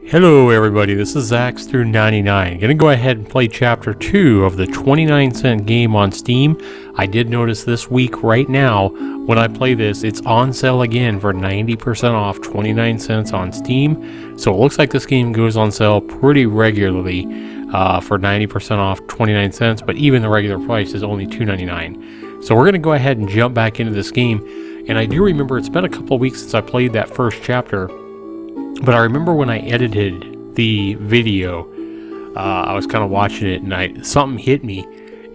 Hello everybody, this is Zax through 99. Gonna go ahead and play chapter 2 of the 29-cent game on Steam. I did notice this week right now, when I play this, it's on sale again for 90% off, 29 cents on Steam. So it looks like this game goes on sale pretty regularly for 90% off, 29 cents, but even the regular price is only $2.99. So we're gonna go ahead and jump back into this game. And I do remember it's been a couple of weeks since I played that first chapter. But I remember when I edited the video, I was kind of watching it and something hit me,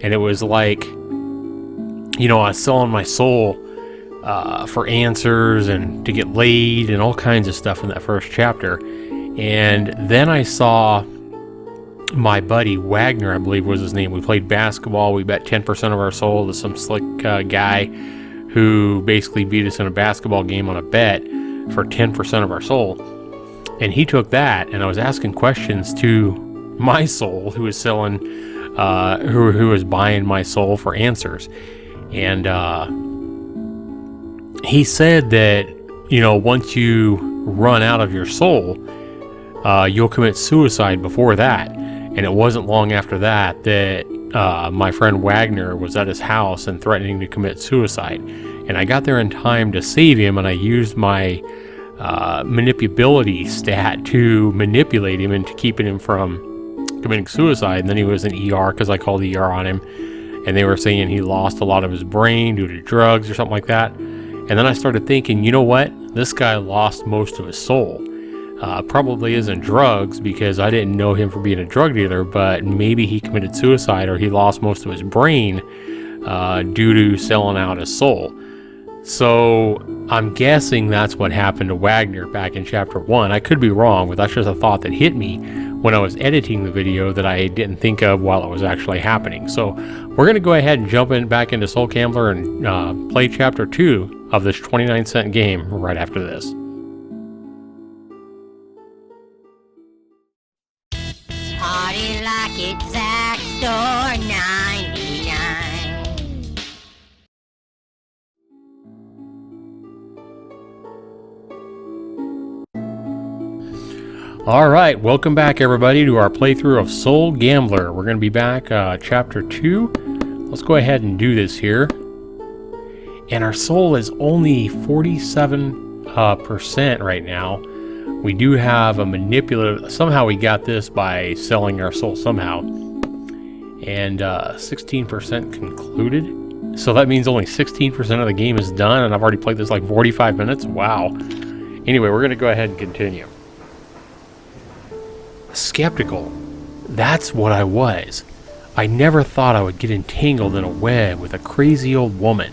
and it was like, I was selling my soul for answers and to get laid and all kinds of stuff in that first chapter. And then I saw my buddy Wagner, I believe was his name. We played basketball. We bet 10% of our soul to some slick guy who basically beat us in a basketball game on a bet for 10% of our soul. And he took that, and I was asking questions to my soul, who was selling, who was buying my soul for answers. And he said that, once you run out of your soul, you'll commit suicide before that. And it wasn't long after that my friend Wagner was at his house and threatening to commit suicide. And I got there in time to save him, and I used my manipulability stat to manipulate him into keeping him from committing suicide. And then he was in ER because I called ER on him, and they were saying he lost a lot of his brain due to drugs or something like that. And then I started thinking, you know what? This guy lost most of his soul. Probably isn't drugs, because I didn't know him for being a drug dealer, but maybe he committed suicide or he lost most of his brain due to selling out his soul. So I'm guessing that's what happened to Wagner back in chapter 1. I could be wrong, but that's just a thought that hit me when I was editing the video that I didn't think of while it was actually happening. So we're going to go ahead and jump back into Soul Gambler and play chapter 2 of this 29-cent game right after this. Party like it's Zax Store 99. Alright, welcome back everybody to our playthrough of Soul Gambler. We're going to be back chapter 2. Let's go ahead and do this here. And our soul is only 47% right now. We do have a manipulative, somehow we got this by selling our soul somehow. And 16% concluded. So that means only 16% of the game is done, and I've already played this like 45 minutes. Wow. Anyway, we're going to go ahead and continue. Skeptical. That's what I was. I never thought I would get entangled in a web with a crazy old woman,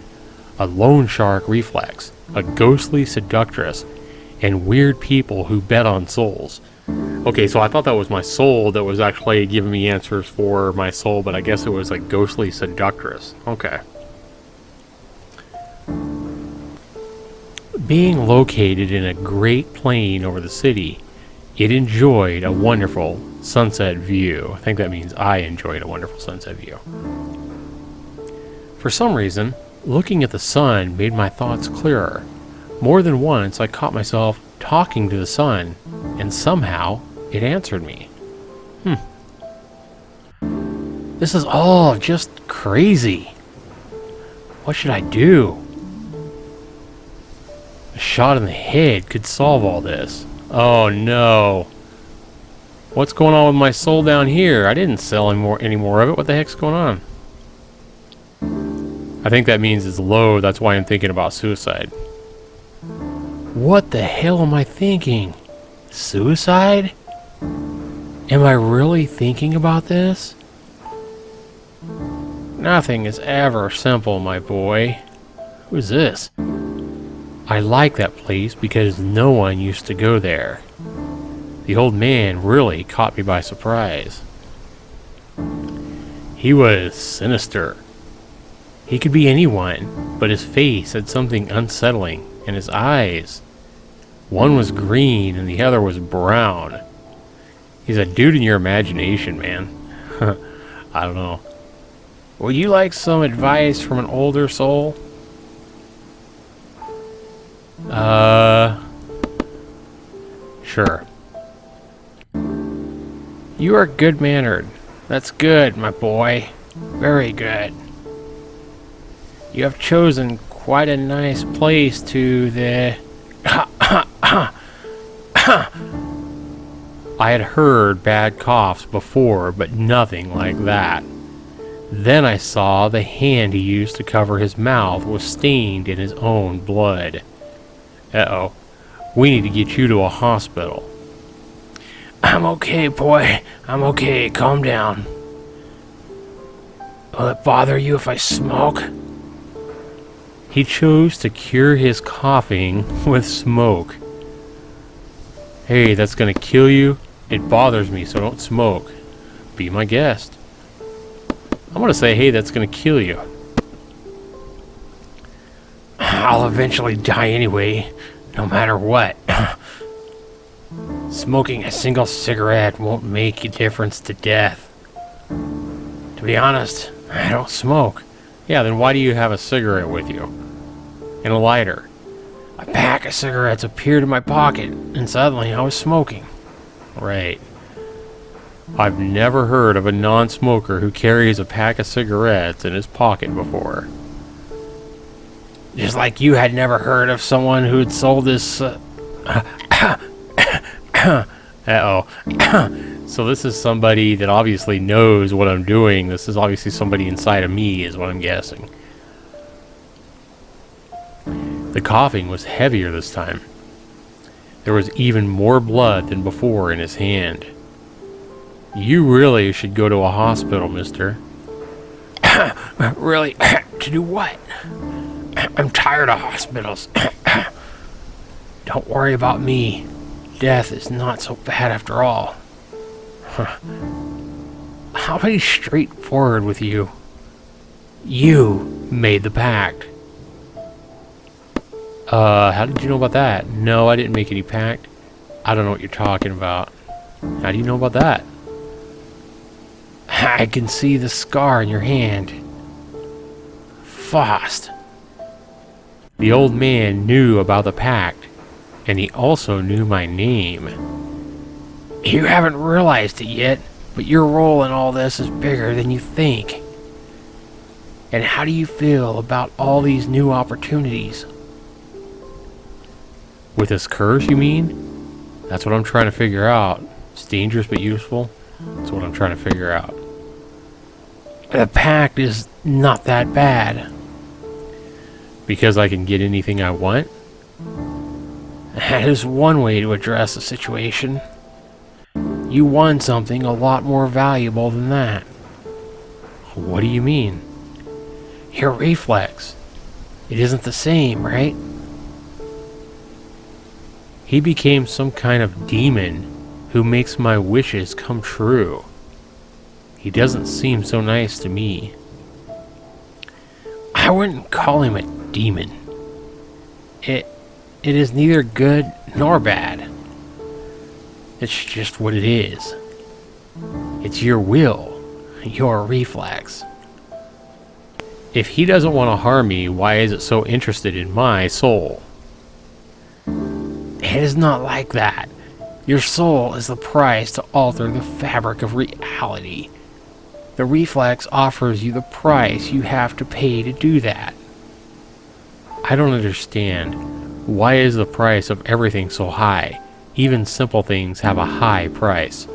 a loan shark reflex, a ghostly seductress, and weird people who bet on souls. Okay, so I thought that was my soul that was actually giving me answers for my soul, but I guess it was like ghostly seductress. Okay. Being located in a great plain over the city, it enjoyed a wonderful sunset view. I think that means I enjoyed a wonderful sunset view. For some reason, looking at the sun made my thoughts clearer. More than once, I caught myself talking to the sun, and somehow it answered me. This is all just crazy. What should I do? A shot in the head could solve all this. Oh no. What's going on with my soul down here? I didn't sell any more of it. What the heck's going on? I think that means it's low. That's why I'm thinking about suicide. What the hell am I thinking? Suicide? Am I really thinking about this? Nothing is ever simple, my boy. Who's this? I like that place because no one used to go there. The old man really caught me by surprise. He was sinister. He could be anyone, but his face had something unsettling, and his eyes. One was green and the other was brown. He's a dude in your imagination, man. I don't know. Would you like some advice from an older soul? Sure. You are good-mannered. That's good, my boy. Very good. You have chosen quite a nice place to the... I had heard bad coughs before, but nothing like that. Then I saw the hand he used to cover his mouth was stained in his own blood. Uh-oh. We need to get you to a hospital. I'm okay, boy. I'm okay. Calm down. Will it bother you if I smoke? He chose to cure his coughing with smoke. Hey, that's gonna kill you? It bothers me, so don't smoke. Be my guest. I'm gonna say, hey, that's gonna kill you. I'll eventually die anyway, no matter what. Smoking a single cigarette won't make a difference to death. To be honest, I don't smoke. Yeah, then why do you have a cigarette with you? And a lighter? A pack of cigarettes appeared in my pocket, and suddenly I was smoking. Right. I've never heard of a non-smoker who carries a pack of cigarettes in his pocket before. Just like you had never heard of someone who'd sold this... Uh-oh. So this is somebody that obviously knows what I'm doing. This is obviously somebody inside of me, is what I'm guessing. The coughing was heavier this time. There was even more blood than before in his hand. You really should go to a hospital, mister. Really? To do what? I'm tired of hospitals. Don't worry about me. Death is not so bad after all. I'll be straightforward with you. You made the pact. How did you know about that? No, I didn't make any pact. I don't know what you're talking about. How do you know about that? I can see the scar in your hand. Faust. The old man knew about the pact, and he also knew my name. You haven't realized it yet, but your role in all this is bigger than you think. And how do you feel about all these new opportunities? With this curse, you mean? That's what I'm trying to figure out. It's dangerous but useful. That's what I'm trying to figure out. The pact is not that bad. Because I can get anything I want? That is one way to address the situation. You won something a lot more valuable than that. What do you mean? Your reflex. It isn't the same, right? He became some kind of demon who makes my wishes come true. He doesn't seem so nice to me. I wouldn't call him a demon. It is neither good nor bad. It's just what it is. It's your will, your reflex. If he doesn't want to harm me, why is it so interested in my soul? It is not like that. Your soul is the price to alter the fabric of reality. The reflex offers you the price you have to pay to do that. I don't understand. Why is the price of everything so high? Even simple things have a high price.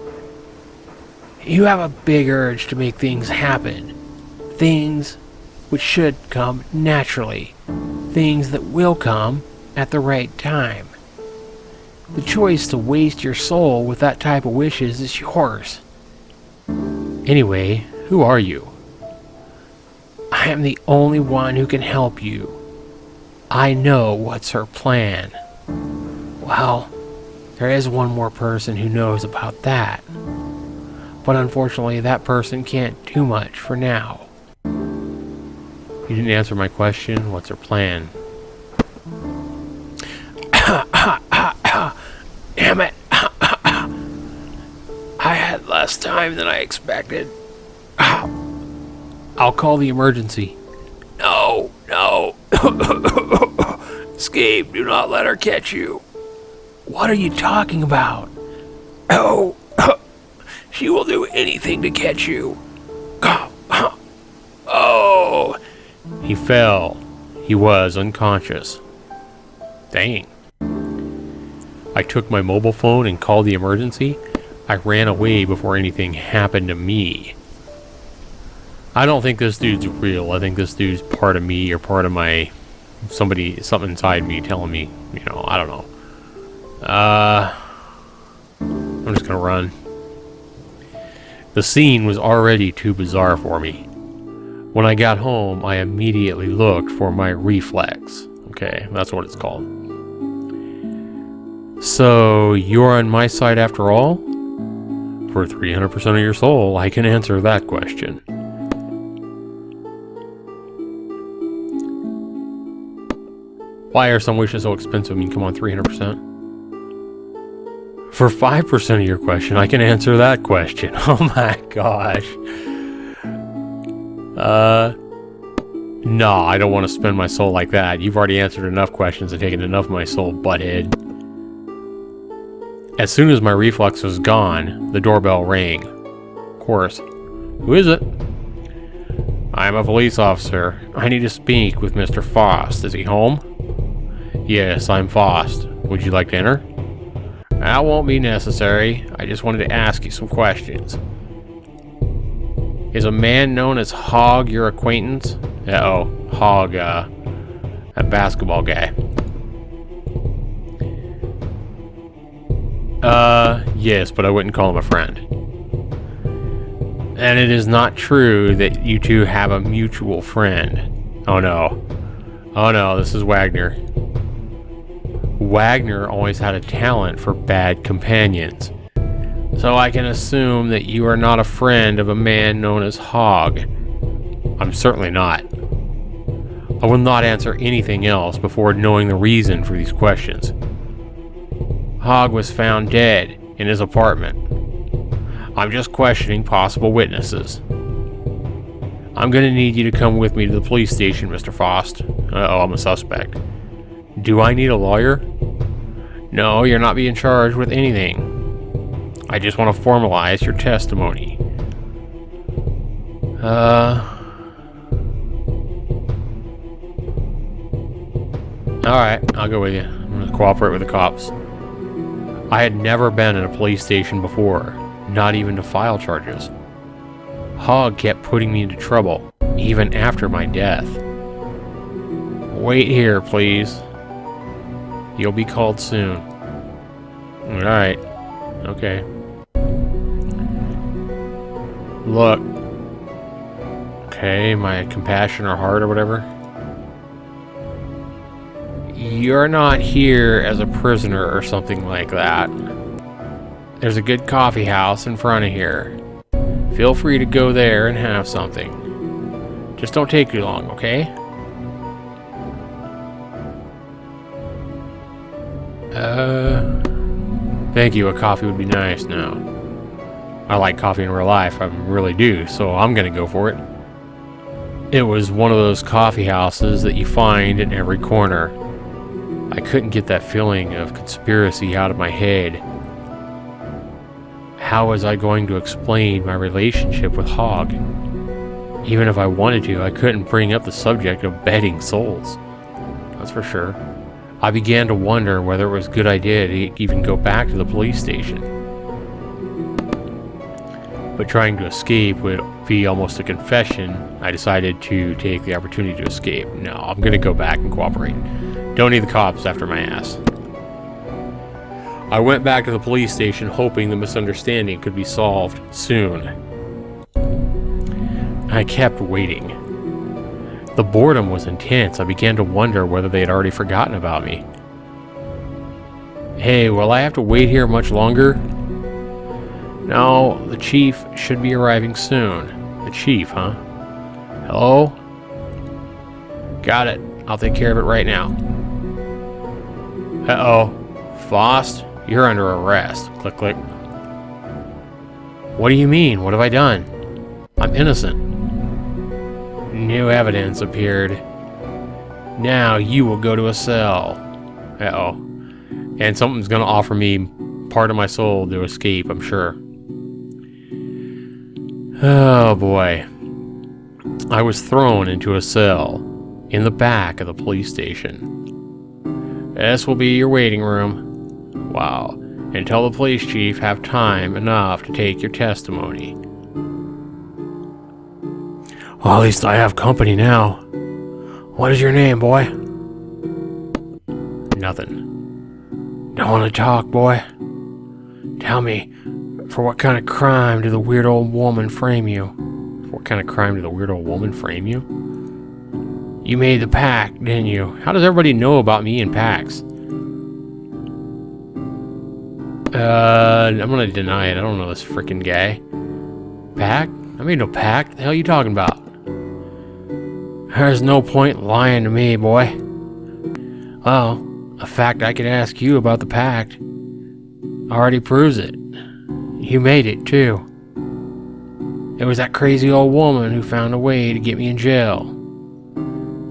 You have a big urge to make things happen. Things which should come naturally. Things that will come at the right time. The choice to waste your soul with that type of wishes is yours. Anyway, who are you? I am the only one who can help you. I know what's her plan. Well, there is one more person who knows about that. But unfortunately, that person can't do much for now. You didn't answer my question. What's her plan? Damn it. I had less time than I expected. I'll call the emergency. No. Escape. Do not let her catch you. What are you talking about? Oh, She will do anything to catch you. Oh! He fell. He was unconscious. Dang. I took my mobile phone and called the emergency. I ran away before anything happened to me. I don't think this dude's real. I think this dude's part of me or part of my... something inside me telling me, I don't know. I'm just gonna run. The scene was already too bizarre for me. When I got home, I immediately looked for my reflex. Okay, that's what it's called. So, you're on my side after all? For 300% of your soul, I can answer that question. Why are some wishes so expensive? I mean, come on, 300%. For 5% of your question, I can answer that question. Oh my gosh. No, I don't want to spend my soul like that. You've already answered enough questions and taken enough of my soul, butthead. As soon as my reflex was gone, the doorbell rang. Of course. Who is it? I'm a police officer. I need to speak with Mr. Faust. Is he home? Yes, I'm Faust. Would you like to enter? That won't be necessary. I just wanted to ask you some questions. Is a man known as Hog your acquaintance? Uh-oh. Hog, a basketball guy. Yes, but I wouldn't call him a friend. And it is not true that you two have a mutual friend. Oh no. Oh no, this is Wagner. Wagner always had a talent for bad companions. So I can assume that you are not a friend of a man known as Hog. I'm certainly not. I will not answer anything else before knowing the reason for these questions. Hog was found dead in his apartment. I'm just questioning possible witnesses. I'm going to need you to come with me to the police station, Mr. Faust. Uh-oh, I'm a suspect. Do I need a lawyer? No, you're not being charged with anything. I just want to formalize your testimony. Alright, I'll go with you. I'm going to cooperate with the cops. I had never been in a police station before, not even to file charges. Hog kept putting me into trouble, even after my death. Wait here, please. You'll be called soon. Alright. Okay. Look. Okay, my compassion or heart or whatever. You're not here as a prisoner or something like that. There's a good coffee house in front of here. Feel free to go there and have something. Just don't take too long, okay? Thank you, a coffee would be nice now. I like coffee in real life, I really do, so I'm gonna go for it. It was one of those coffee houses that you find in every corner. I couldn't get that feeling of conspiracy out of my head. How was I going to explain my relationship with Hog? Even if I wanted to, I couldn't bring up the subject of betting souls. That's for sure. I began to wonder whether it was a good idea to even go back to the police station. But trying to escape would be almost a confession. I decided to take the opportunity to escape. No, I'm going to go back and cooperate. Don't need the cops after my ass. I went back to the police station hoping the misunderstanding could be solved soon. I kept waiting. The boredom was intense. I began to wonder whether they had already forgotten about me. Hey, will I have to wait here much longer? No, the chief should be arriving soon. The chief, huh? Hello? Got it. I'll take care of it right now. Uh-oh. Faust, you're under arrest. Click, click. What do you mean? What have I done? I'm innocent. New evidence appeared. Now you will go to a cell. Uh-oh. And something's gonna offer me part of my soul to escape, I'm sure. Oh boy. I was thrown into a cell in the back of the police station. This will be your waiting room. Wow. And tell the police chief have time enough to take your testimony. Well, at least I have company now. What is your name, boy? Nothing. Don't want to talk, boy? Tell me, for what kind of crime did the weird old woman frame you? For what kind of crime did the weird old woman frame you? You made the pact, didn't you? How does everybody know about me and pacts? I'm gonna deny it. I don't know this freaking guy. Pact? I made no pact. What the hell are you talking about? There's no point lying to me, boy. Well, a fact I could ask you about the pact already proves it. You made it, too. It was that crazy old woman who found a way to get me in jail.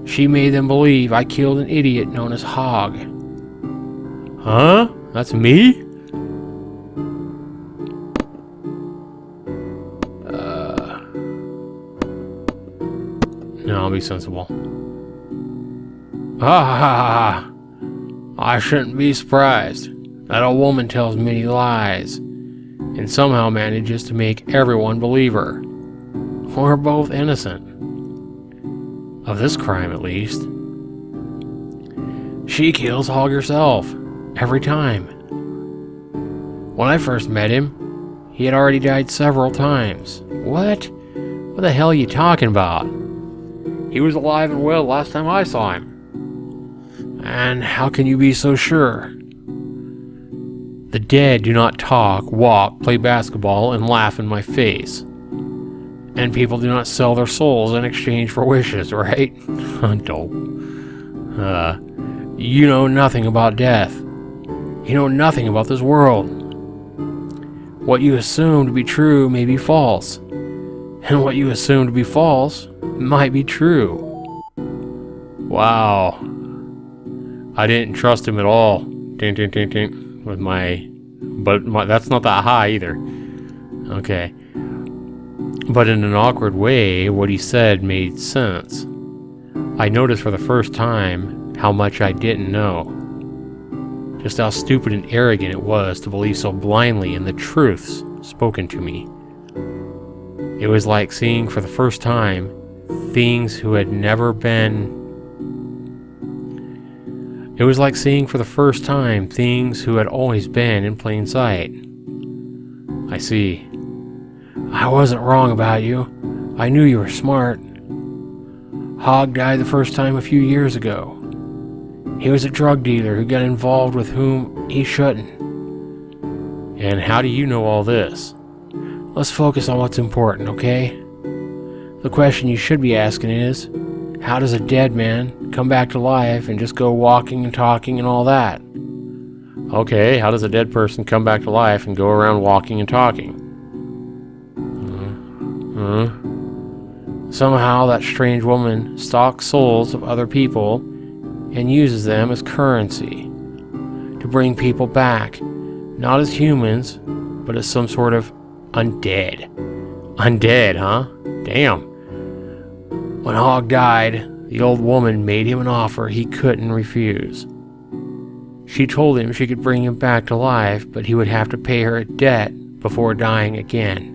She made them believe I killed an idiot known as Hog. Huh? That's me? No, I'll be sensible. I shouldn't be surprised. That old woman tells many lies, and somehow manages to make everyone believe her. We're both innocent. Of this crime, at least. She kills Hog herself, every time. When I first met him, he had already died several times. What? What the hell are you talking about? He was alive and well last time I saw him. And how can you be so sure? The dead do not talk, walk, play basketball, and laugh in my face. And people do not sell their souls in exchange for wishes, right? Dope. You know nothing about death. You know nothing about this world. What you assume to be true may be false. And what you assume to be false might be true. Wow. I didn't trust him at all. Ding, ding, ding, ding. With my... But that's not that high either. Okay. But in an awkward way, what he said made sense. I noticed for the first time how much I didn't know. Just how stupid and arrogant it was to believe so blindly in the truths spoken to me. It was like seeing for the first time things who had never been... It was like seeing for the first time things who had always been in plain sight. I see. I wasn't wrong about you. I knew you were smart. Hog died the first time a few years ago. He was a drug dealer who got involved with whom he shouldn't. And how do you know all this? Let's focus on what's important, okay? The question you should be asking is, how does a dead man come back to life and just go walking and talking and all that? Okay, how does a dead person come back to life and go around walking and talking? Somehow that strange woman stalks souls of other people and uses them as currency to bring people back, not as humans, but as some sort of undead. Undead, huh? Damn. When Hog died, the old woman made him an offer he couldn't refuse. She told him she could bring him back to life, but he would have to pay her a debt before dying again.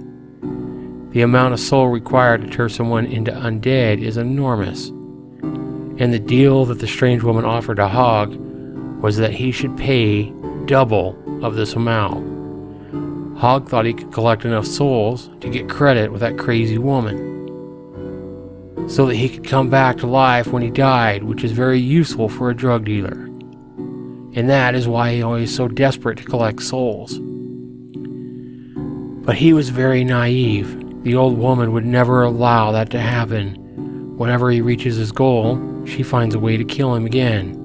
The amount of soul required to turn someone into undead is enormous. And the deal that the strange woman offered to Hog was that he should pay double of this amount. Hog thought he could collect enough souls to get credit with that crazy woman, so that he could come back to life when he died, which is very useful for a drug dealer. And that is why he always so desperate to collect souls. But he was very naive. The old woman would never allow that to happen. Whenever he reaches his goal, she finds a way to kill him again.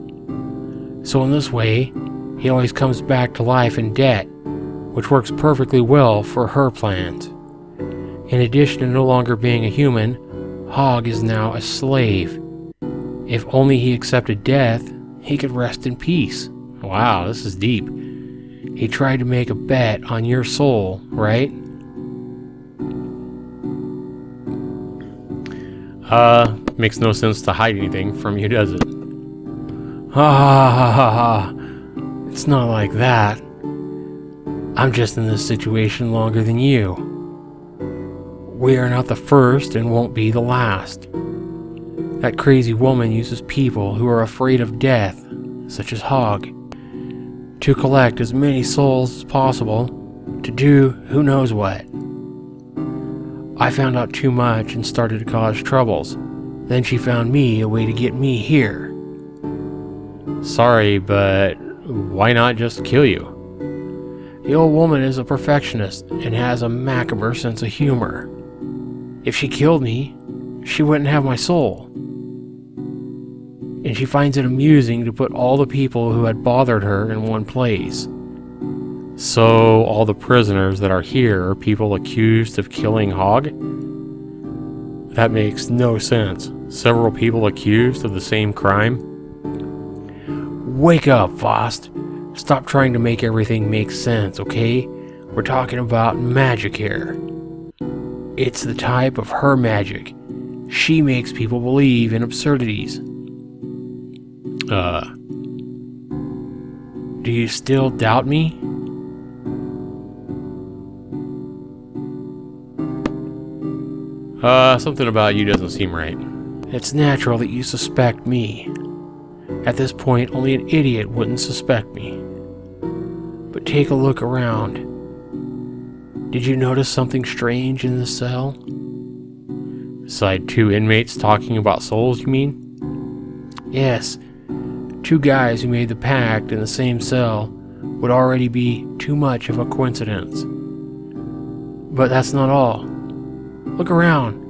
So in this way, he always comes back to life in debt, which works perfectly well for her plans. In addition to no longer being a human, Hog is now a slave. If only he accepted death, he could rest in peace. Wow, this is deep. He tried to make a bet on your soul, right? Makes no sense to hide anything from you, does it? Ha ha ha ha ha. It's not like that. I'm just in this situation longer than you. We are not the first and won't be the last. That crazy woman uses people who are afraid of death, such as Hog, to collect as many souls as possible to do who knows what. I found out too much and started to cause troubles. Then she found me a way to get me here. Sorry, but why not just kill you? The old woman is a perfectionist and has a macabre sense of humor. If she killed me, she wouldn't have my soul. And she finds it amusing to put all the people who had bothered her in one place. So all the prisoners that are here are people accused of killing Hog? That makes no sense. Several people accused of the same crime? Wake up, Faust. Stop trying to make everything make sense, okay? We're talking about magic here. It's the type of her magic. She makes people believe in absurdities. Do you still doubt me? Something about you doesn't seem right. It's natural that you suspect me. At this point, only an idiot wouldn't suspect me. But take a look around. Did you notice something strange in this cell? Beside two inmates talking about souls, you mean? Yes. Two guys who made the pact in the same cell would already be too much of a coincidence. But that's not all. Look around.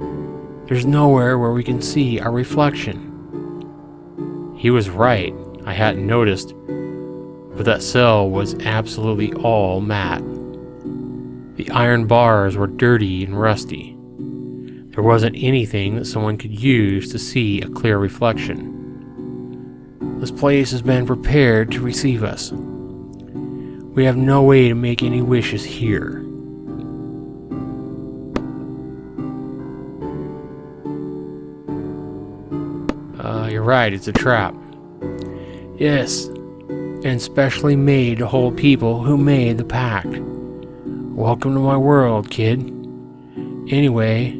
There's nowhere where we can see our reflection. He was right. I hadn't noticed. But that cell was absolutely all matte. The iron bars were dirty and rusty. There wasn't anything that someone could use to see a clear reflection. This place has been prepared to receive us. We have no way to make any wishes here. You're right, it's a trap. Yes, and specially made to hold people who made the pact. Welcome to my world, kid. Anyway,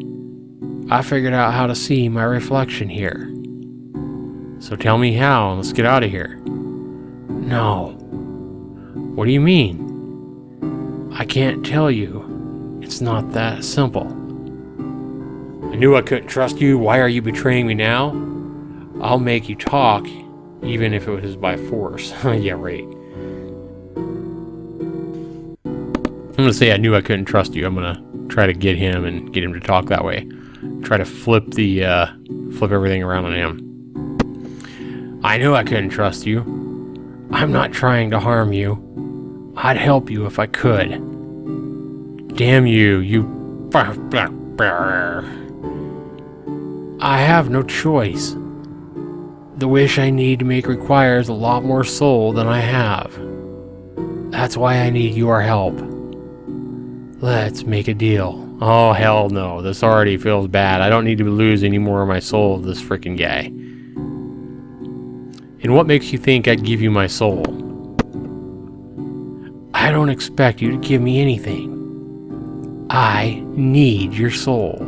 I figured out how to see my reflection here. So tell me how, and let's get out of here. No. What do you mean? I can't tell you. It's not that simple. I knew I couldn't trust you. Why are you betraying me now? I'll make you talk, even if it was by force. Yeah, right. I'm gonna say I knew I couldn't trust you. I'm gonna try to get him and get him to talk that way. Try to flip everything around on him. I knew I couldn't trust you. I'm not trying to harm you. I'd help you if I could. Damn you, you... I have no choice. The wish I need to make requires a lot more soul than I have. That's why I need your help. Let's make a deal. Oh, hell no. This already feels bad. I don't need to lose any more of my soul of this freaking guy. And what makes you think I'd give you my soul? I don't expect you to give me anything. I need your soul.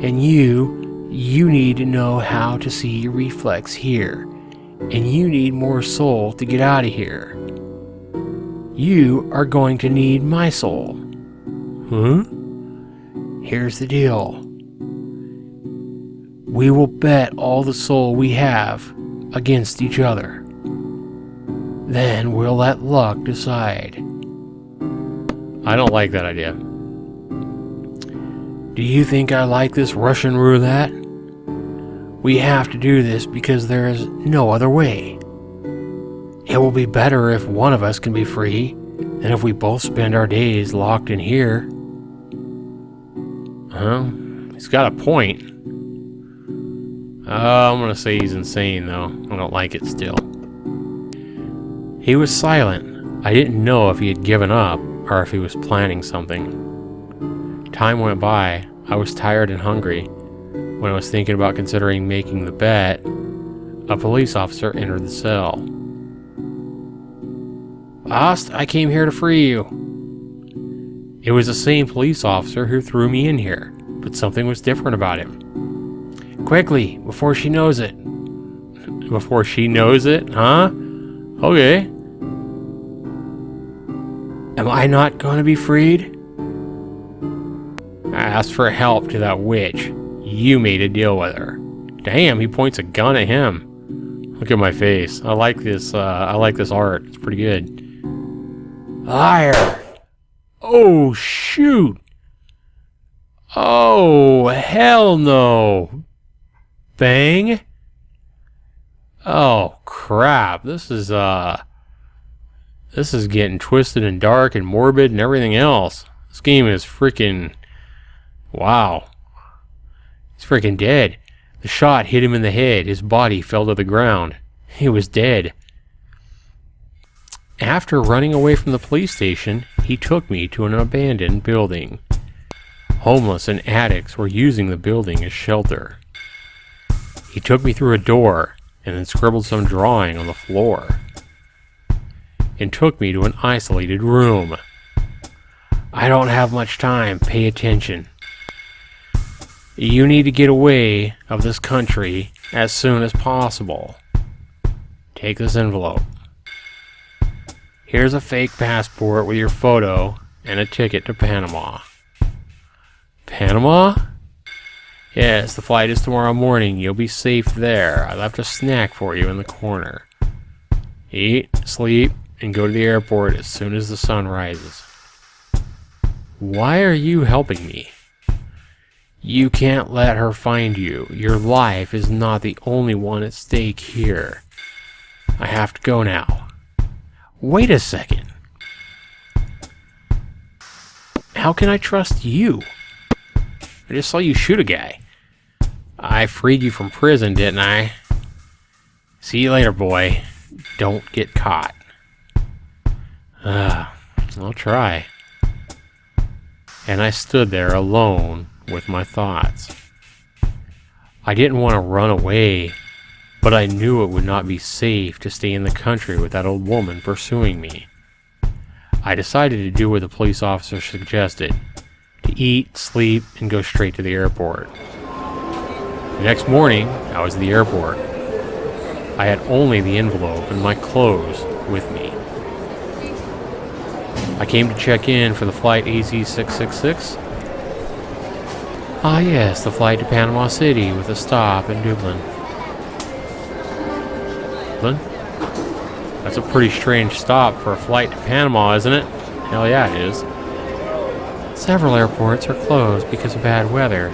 And you need to know how to see your reflex here. And you need more soul to get out of here. You are going to need my soul. Huh? Here's the deal. We will bet all the soul we have against each other. Then we'll let luck decide. I don't like that idea. Do you think I like this Russian roulette? We have to do this because there is no other way. It will be better if one of us can be free than if we both spend our days locked in here. He's got a point. I'm gonna say he's insane though. I don't like it still. He was silent. I didn't know if he had given up or if he was planning something. Time went by. I was tired and hungry. When I was thinking about considering making the bet, a police officer entered the cell. "Boss, I came here to free you." It was the same police officer who threw me in here, but something was different about him. "Quickly, before she knows it." Before she knows it, huh? Okay. "Am I not going to be freed?" "I asked for help to that witch. You made a deal with her." Damn, he points a gun at him. Look at my face. I like this art. It's pretty good. "Liar." Oh, shoot. Oh, hell no. Bang. Oh, crap. This is getting twisted and dark and morbid and everything else. This game is freaking... Wow. He's freaking dead. The shot hit him in the head. His body fell to the ground. He was dead. After running away from the police station, he took me to an abandoned building. Homeless and addicts were using the building as shelter. He took me through a door and then scribbled some drawing on the floor and took me to an isolated room. "I don't have much time. Pay attention. You need to get away of this country as soon as possible. Take this envelope. Here's a fake passport with your photo and a ticket to Panama." Panama? Yes, the flight is tomorrow morning. You'll be safe there. I left a snack for you in the corner. Eat, sleep, and go to the airport as soon as the sun rises. Why are you helping me? You can't let her find you. Your life is not the only one at stake here. I have to go now. Wait a second. How can I trust you? I just saw you shoot a guy. I freed you from prison, didn't I? See you later, boy. Don't get caught. I'll try. And I stood there alone with my thoughts. I didn't want to run away, but I knew it would not be safe to stay in the country with that old woman pursuing me. I decided to do what the police officer suggested, to eat, sleep, and go straight to the airport. The next morning, I was at the airport. I had only the envelope and my clothes with me. I came to check in for the flight AZ666. Ah yes, the flight to Panama City with a stop in Dublin. Dublin? That's a pretty strange stop for a flight to Panama, isn't it? Hell yeah, it is. Several airports are closed because of bad weather.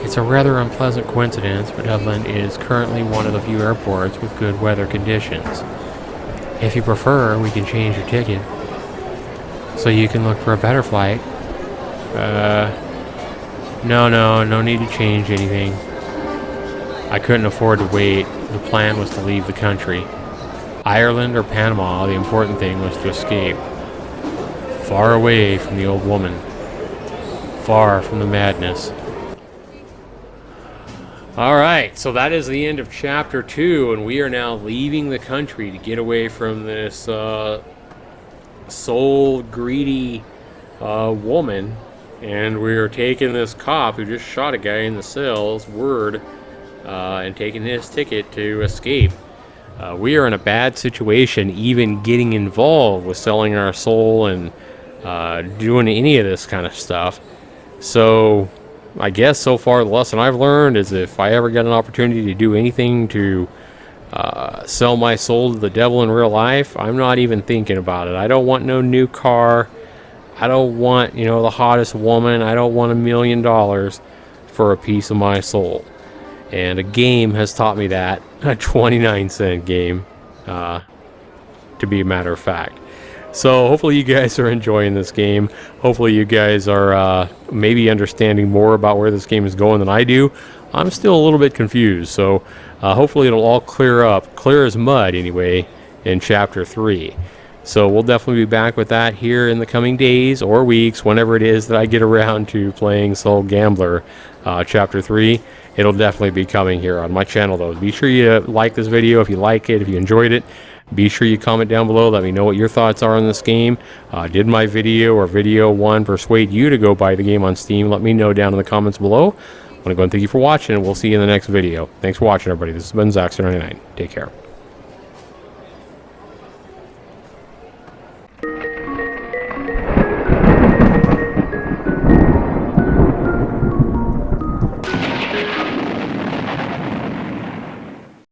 It's a rather unpleasant coincidence, but Dublin is currently one of the few airports with good weather conditions. If you prefer, we can change your ticket, so you can look for a better flight. No need to change anything. I couldn't afford to wait. The plan was to leave the country. Ireland or Panama, the important thing was to escape. Far away from the old woman. Far from the madness. Alright, so that is the end of Chapter 2, and we are now leaving the country to get away from this soul-greedy woman. And we're taking this cop who just shot a guy in the cell's word and taking his ticket to escape. We are in a bad situation even getting involved with selling our soul and doing any of this kind of stuff. So I guess so far the lesson I've learned is if I ever get an opportunity to do anything to sell my soul to the devil in real life, I'm not even thinking about it. I don't want no new car. I don't want, the hottest woman. I don't want $1 million for a piece of my soul. And a game has taught me that. A 29-cent game, to be a matter of fact. So hopefully you guys are enjoying this game. Hopefully you guys are maybe understanding more about where this game is going than I do. I'm still a little bit confused. So hopefully it'll all clear up. Clear as mud, anyway, in Chapter 3. So we'll definitely be back with that here in the coming days or weeks, whenever it is that I get around to playing Soul Gambler Chapter 3. It'll definitely be coming here on my channel, though. Be sure you like this video if you like it, if you enjoyed it. Be sure you comment down below. Let me know what your thoughts are on this game. Did my video or video 1 persuade you to go buy the game on Steam? Let me know down in the comments below. I want to go and thank you for watching, and we'll see you in the next video. Thanks for watching, everybody. This has been Zaxter99. Take care.